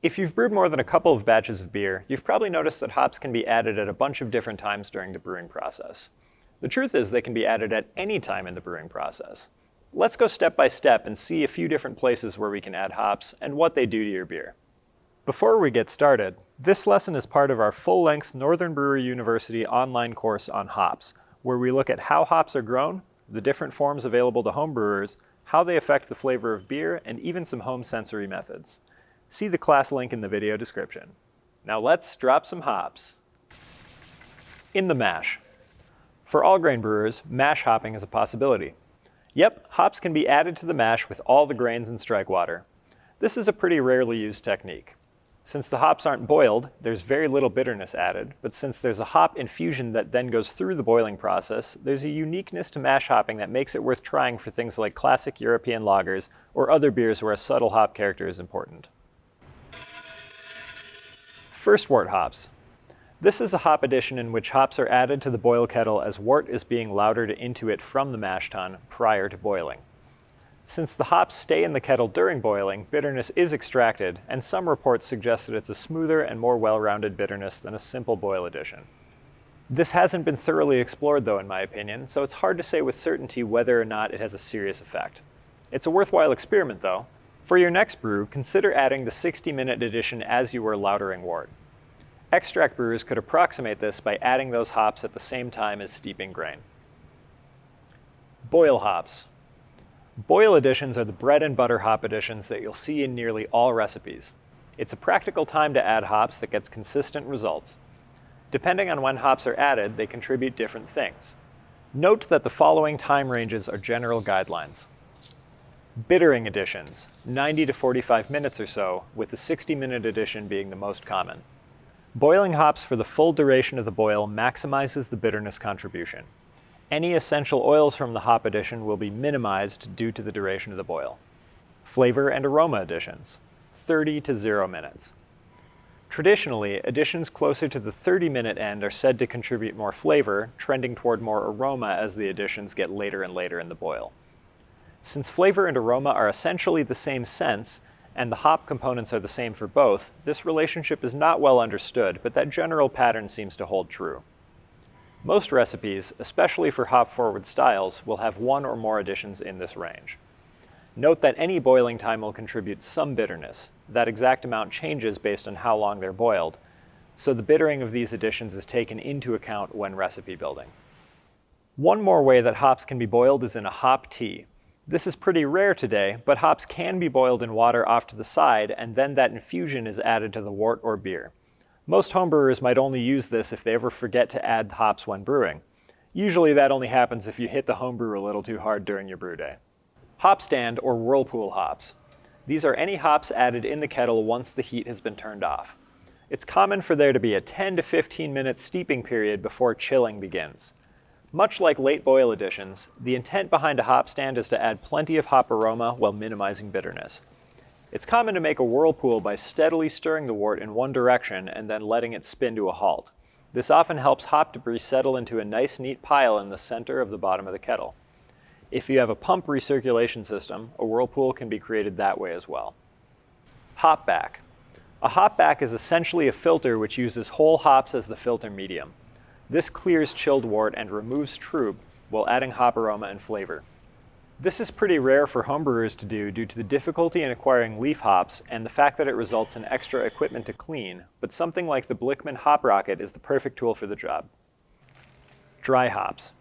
If you've brewed more than a couple of batches of beer, you've probably noticed that hops can be added at a bunch of different times during the brewing process. The truth is they can be added at any time in the brewing process. Let's go step by step and see a few different places where we can add hops and what they do to your beer. Before we get started, this lesson is part of our full-length Northern Brewery University online course on hops, where we look at how hops are grown, the different forms available to homebrewers, how they affect the flavor of beer, and even some home sensory methods. See the class link in the video description. Now let's drop some hops. In the mash. For all grain brewers, mash hopping is a possibility. Yep, hops can be added to the mash with all the grains in strike water. This is a pretty rarely used technique. Since the hops aren't boiled, there's very little bitterness added, but since there's a hop infusion that then goes through the boiling process, there's a uniqueness to mash hopping that makes it worth trying for things like classic European lagers or other beers where a subtle hop character is important. First wort hops. This is a hop addition in which hops are added to the boil kettle as wort is being lautered into it from the mash tun prior to boiling. Since the hops stay in the kettle during boiling, bitterness is extracted, and some reports suggest that it's a smoother and more well-rounded bitterness than a simple boil addition. This hasn't been thoroughly explored though, in my opinion, so it's hard to say with certainty whether or not it has a serious effect. It's a worthwhile experiment though. For your next brew, consider adding the 60-minute addition as you were lautering wort. Extract brewers could approximate this by adding those hops at the same time as steeping grain. Boil hops. Boil additions are the bread and butter hop additions that you'll see in nearly all recipes. It's a practical time to add hops that gets consistent results. Depending on when hops are added, they contribute different things. Note that the following time ranges are general guidelines. Bittering additions, 90 to 45 minutes or so, with the 60-minute addition being the most common. Boiling hops for the full duration of the boil maximizes the bitterness contribution. Any essential oils from the hop addition will be minimized due to the duration of the boil. Flavor and aroma additions, 30 to 0 minutes. Traditionally, additions closer to the 30-minute end are said to contribute more flavor, trending toward more aroma as the additions get later and later in the boil. Since flavor and aroma are essentially the same sense, and the hop components are the same for both, this relationship is not well understood, but that general pattern seems to hold true. Most recipes, especially for hop-forward styles, will have one or more additions in this range. Note that any boiling time will contribute some bitterness. That exact amount changes based on how long they're boiled, so the bittering of these additions is taken into account when recipe building. One more way that hops can be boiled is in a hop tea. This is pretty rare today, but hops can be boiled in water off to the side, and then that infusion is added to the wort or beer. Most homebrewers might only use this if they ever forget to add hops when brewing. Usually that only happens if you hit the homebrew a little too hard during your brew day. Hop stand or whirlpool hops. These are any hops added in the kettle once the heat has been turned off. It's common for there to be a 10 to 15 minute steeping period before chilling begins. Much like late boil additions, the intent behind a hop stand is to add plenty of hop aroma while minimizing bitterness. It's common to make a whirlpool by steadily stirring the wort in one direction and then letting it spin to a halt. This often helps hop debris settle into a nice neat pile in the center of the bottom of the kettle. If you have a pump recirculation system, a whirlpool can be created that way as well. Hop back. A hop back is essentially a filter which uses whole hops as the filter medium. This clears chilled wort and removes trub while adding hop aroma and flavor. This is pretty rare for homebrewers to do due to the difficulty in acquiring leaf hops and the fact that it results in extra equipment to clean, but something like the Blichmann Hop Rocket is the perfect tool for the job. Dry hops.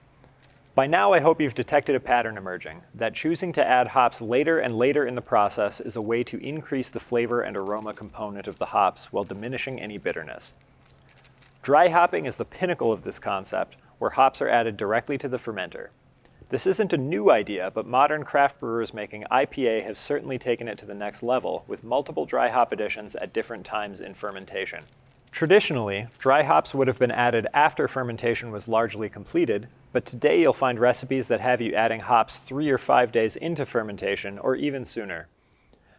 By now I hope you've detected a pattern emerging, that choosing to add hops later and later in the process is a way to increase the flavor and aroma component of the hops while diminishing any bitterness. Dry hopping is the pinnacle of this concept, where hops are added directly to the fermenter. This isn't a new idea, but modern craft brewers making IPA have certainly taken it to the next level, with multiple dry hop additions at different times in fermentation. Traditionally, dry hops would have been added after fermentation was largely completed, but today you'll find recipes that have you adding hops 3 or 5 days into fermentation, or even sooner.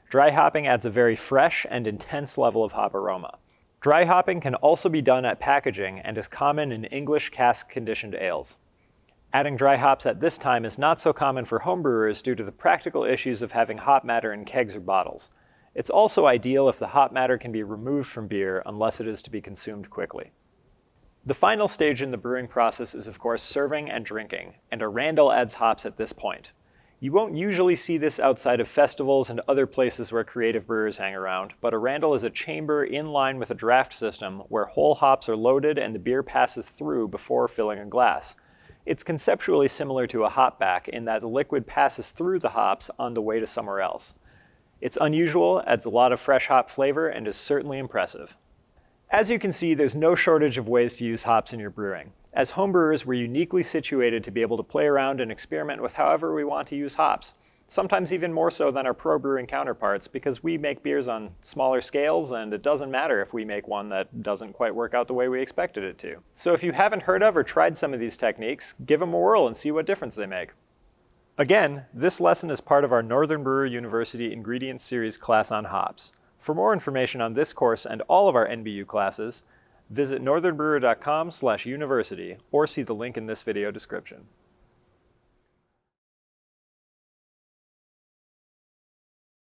Dry hopping adds a very fresh and intense level of hop aroma. Dry hopping can also be done at packaging and is common in English cask-conditioned ales. Adding dry hops at this time is not so common for homebrewers due to the practical issues of having hop matter in kegs or bottles. It's also ideal if the hop matter can be removed from beer unless it is to be consumed quickly. The final stage in the brewing process is of course serving and drinking, and a Randall adds hops at this point. You won't usually see this outside of festivals and other places where creative brewers hang around, but a Randall is a chamber in line with a draft system where whole hops are loaded and the beer passes through before filling a glass. It's conceptually similar to a hop back in that the liquid passes through the hops on the way to somewhere else. It's unusual, adds a lot of fresh hop flavor, and is certainly impressive. As you can see, there's no shortage of ways to use hops in your brewing. As homebrewers, we're uniquely situated to be able to play around and experiment with however we want to use hops, sometimes even more so than our pro brewing counterparts because we make beers on smaller scales and it doesn't matter if we make one that doesn't quite work out the way we expected it to. So if you haven't heard of or tried some of these techniques, give them a whirl and see what difference they make. Again, this lesson is part of our Northern Brewer University Ingredients Series class on hops. For more information on this course and all of our NBU classes, visit northernbrewer.com/university or see the link in this video description.